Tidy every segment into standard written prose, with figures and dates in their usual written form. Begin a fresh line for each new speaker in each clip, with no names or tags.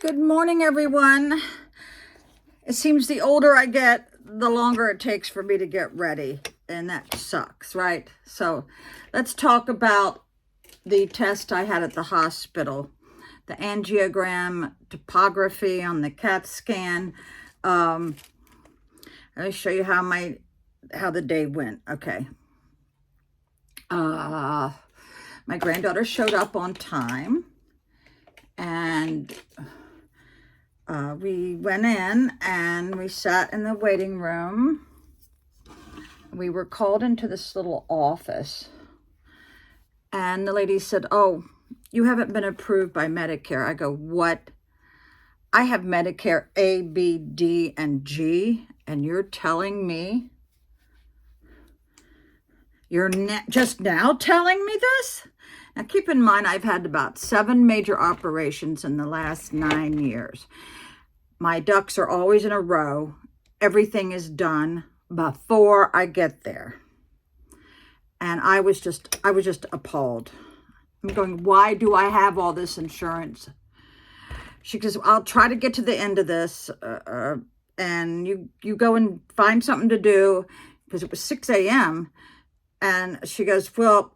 Good morning, everyone. It seems the older I get, the longer it takes for me to get ready, and that sucks, right? So let's talk about the test I had at the hospital, the angiogram, topography on the CAT scan. Let me show you how the day went. Okay. My granddaughter showed up on time, and we went in and we sat in the waiting room. We were called into this little office, and the lady said, "Oh, you haven't been approved by Medicare." I go, "What? I have Medicare A, B, D, and G, and you're telling me, you're just now telling me this?" Now, keep in mind, I've had about 7 major operations in the last 9 years. My ducks are always in a row. Everything is done before I get there. And I was just appalled. I'm going, why do I have all this insurance? She goes, I'll try to get to the end of this. And you go and find something to do, because it was 6 a.m. And she goes, well,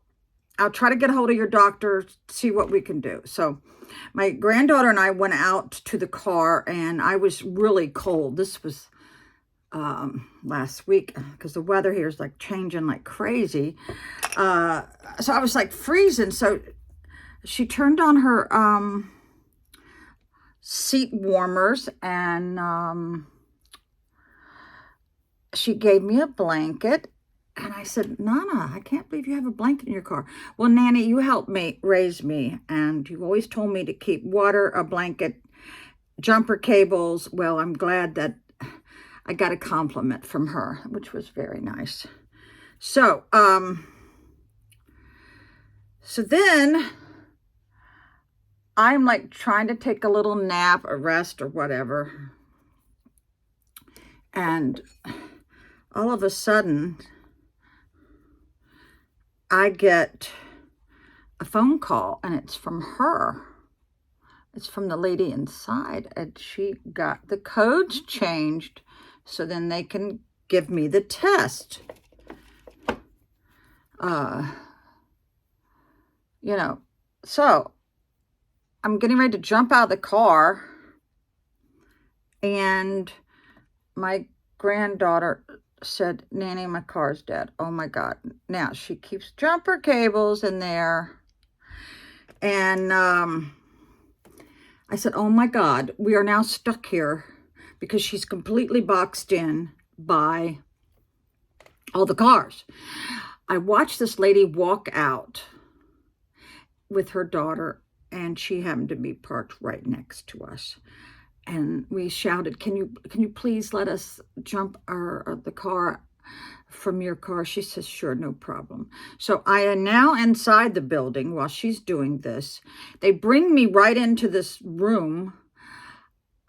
I'll try to get a hold of your doctor, see what we can do. So my granddaughter and I went out to the car, and I was really cold. This was last week, because the weather here is like changing like crazy. So I was like freezing. So she turned on her seat warmers, and she gave me a blanket. And I said, Nana, I can't believe you have a blanket in your car. Well, Nanny, you helped me raise me, and you always told me to keep water, a blanket, jumper cables. Well, I'm glad that I got a compliment from her, which was very nice. So, then I'm like trying to take a little nap, a rest, or whatever. And all of a sudden, I get a phone call, and it's from her. It's from the lady inside, and she got the codes changed so then they can give me the test. So I'm getting ready to jump out of the car, and my granddaughter said, Nanny, my car's dead. Oh my God. Now she keeps jumper cables in there. And I said, oh my God, we are now stuck here, because she's completely boxed in by all the cars. I watched this lady walk out with her daughter, and she happened to be parked right next to us. And we shouted, can you please let us jump the car from your car? She says, sure, no problem. So I am now inside the building while she's doing this. They bring me right into this room.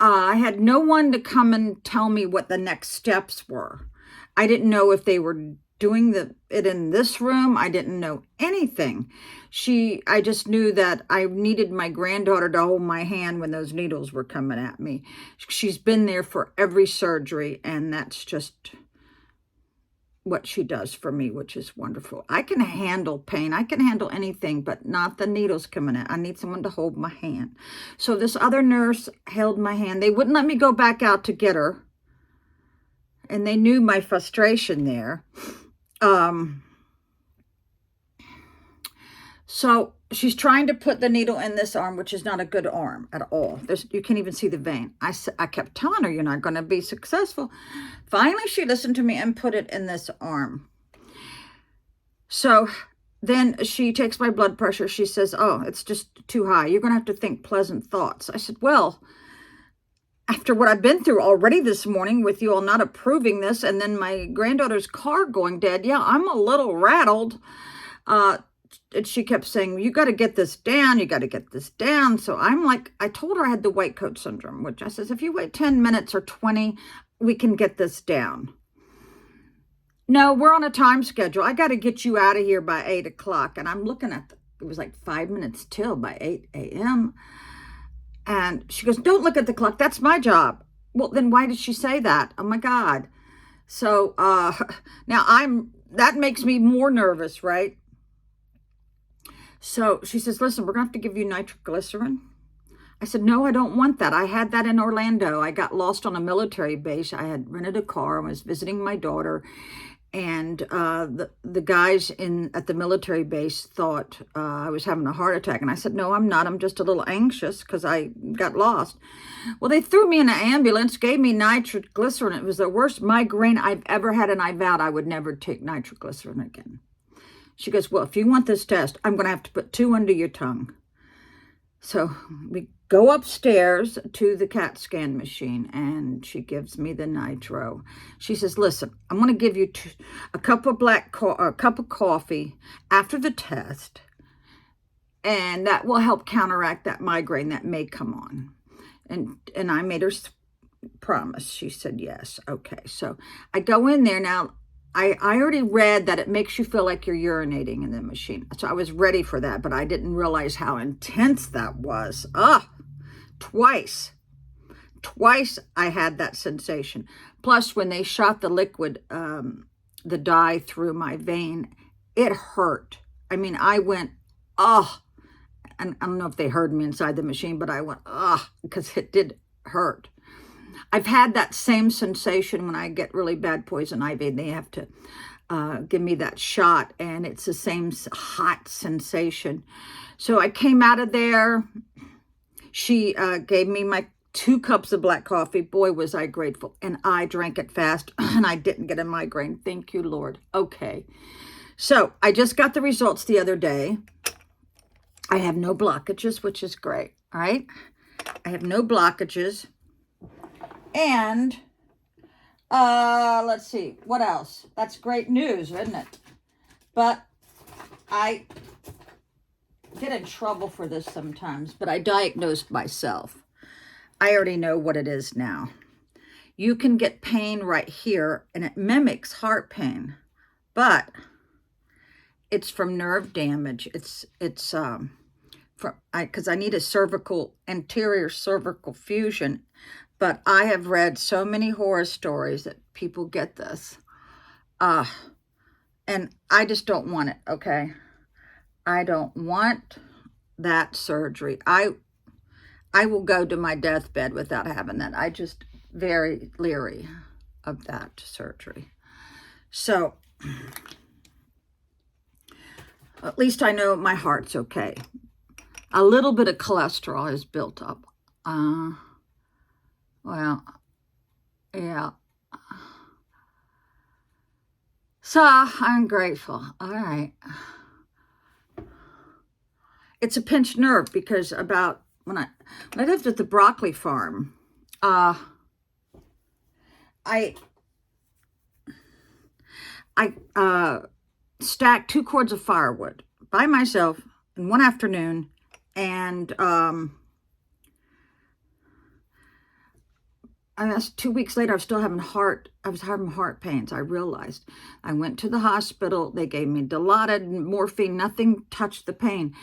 I had no one to come and tell me what the next steps were. I didn't know if they were doing it in this room. I didn't know anything. I just knew that I needed my granddaughter to hold my hand when those needles were coming at me. She's been there for every surgery, and that's just what she does for me, which is wonderful. I can handle pain. I can handle anything, but not the needles coming at. I need someone to hold my hand. So this other nurse held my hand. They wouldn't let me go back out to get her, and they knew my frustration there. So she's trying to put the needle in this arm, which is not a good arm at all. You can't even see the vein. I kept telling her, you're not going to be successful. Finally, she listened to me and put it in this arm. So then she takes my blood pressure. She says, oh, it's just too high. You're going to have to think pleasant thoughts. I said, well, after what I've been through already this morning with you all not approving this, and then my granddaughter's car going dead, yeah, I'm a little rattled. And she kept saying, you got to get this down. You got to get this down. So I'm like, I told her I had the white coat syndrome, which I says, if you wait 10 minutes or 20, we can get this down. No, we're on a time schedule. I got to get you out of here by 8 o'clock. And I'm looking at it was like 5 minutes till by 8 a.m. And she goes, don't look at the clock. That's my job. Well, then why did she say that? Oh my God. So now that makes me more nervous, right? So she says, listen, we're going to have to give you nitroglycerin. I said, no, I don't want that. I had that in Orlando. I got lost on a military base. I had rented a car. I was visiting my daughter. And the guys at the military base thought I was having a heart attack. And I said, no, I'm not. I'm just a little anxious because I got lost. Well, they threw me in an ambulance, gave me nitroglycerin. It was the worst migraine I've ever had, and I vowed I would never take nitroglycerin again. She goes, well, if you want this test, I'm going to have to put 2 under your tongue. So we go upstairs to the CAT scan machine, and she gives me the nitro. She says, listen, I'm going to give you a cup of coffee after the test, and that will help counteract that migraine that may come on. And I made her promise. She said, yes. Okay. So I go in there. Now, I already read that it makes you feel like you're urinating in the machine. So I was ready for that, but I didn't realize how intense that was. Twice I had that sensation. Plus, when they shot the liquid, the dye through my vein, it hurt. I mean, I went, and I don't know if they heard me inside the machine, but I went, because it did hurt. I've had that same sensation when I get really bad poison ivy. They have to give me that shot, and it's the same hot sensation. So I came out of there. She gave me my 2 cups of black coffee. Boy, was I grateful. And I drank it fast, and I didn't get a migraine. Thank you, Lord. Okay. So I just got the results the other day. I have no blockages, which is great. All right. I have no blockages. And let's see, what else? That's great news, isn't it? But I get in trouble for this sometimes, but I diagnosed myself. I already know what it is now. You can get pain right here, and it mimics heart pain, but it's from nerve damage. It's because I need a anterior cervical fusion. But I have read so many horror stories that people get this. And I just don't want it, okay? I don't want that surgery. I will go to my deathbed without having that. I just very leery of that surgery. So at least I know my heart's okay. A little bit of cholesterol is built up. Well, yeah. So I'm grateful. All right. It's a pinched nerve because about when I lived at the broccoli farm, I stacked 2 cords of firewood by myself in one afternoon, and I guess 2 weeks later, I was having heart pains. I realized. I went to the hospital. They gave me Dilaudid, morphine. Nothing touched the pain.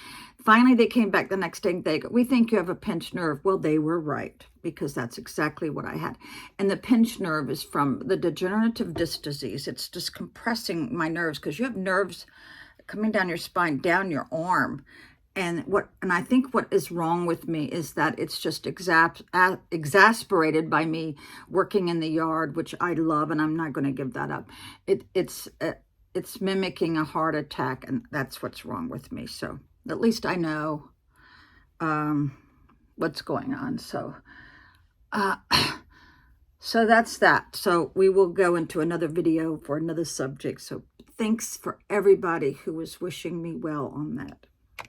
Finally, they came back the next day and they go, we think you have a pinched nerve. Well, they were right, because that's exactly what I had. And the pinched nerve is from the degenerative disc disease. It's just compressing my nerves because you have nerves coming down your spine, down your arm. And I think what is wrong with me is that it's just exasperated by me working in the yard, which I love, and I'm not going to give that up. It's mimicking a heart attack, and that's what's wrong with me. So at least I know what's going on. So that's that. So we will go into another video for another subject. So thanks for everybody who was wishing me well on that.